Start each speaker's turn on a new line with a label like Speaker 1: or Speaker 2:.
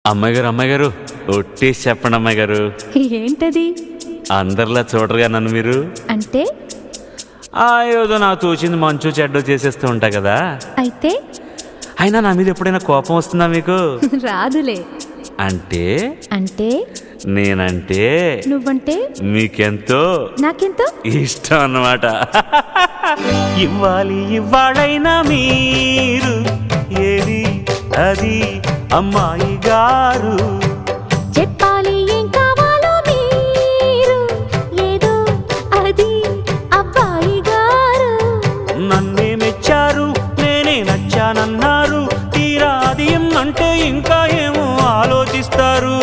Speaker 1: అమ్మాయి గారు ఒట్టేసి చెప్పండి అమ్మాయి గారు.
Speaker 2: ఏంటది?
Speaker 1: అందరిలా చూడరుగా నన్ను మీరు.
Speaker 2: అంటే
Speaker 1: ఏదో నాకు తోచింది మంచు చెడ్డో చేసేస్తూ ఉంటా కదా.
Speaker 2: అయితే
Speaker 1: అయినా నా మీద ఎప్పుడైనా కోపం వస్తుందా మీకు?
Speaker 2: రాదులే.
Speaker 1: అంటే
Speaker 2: అంటే
Speaker 1: నేనంటే
Speaker 2: నువ్వంటే
Speaker 1: మీకెంతో
Speaker 2: నాకెంతో
Speaker 1: ఇష్టం అన్నమాట. ఇవ్వాలైనా మీరు ఏది అది అమ్మాయి గారు.
Speaker 2: చెప్పాలి ఏం కావాలో మీరు ఏదో అది అబ్బాయి గారు.
Speaker 1: నన్నే మెచ్చారు, నేనే నచ్చానన్నారు. తీరా అది అంటే ఇంకా ఏమో ఆలోచిస్తారు.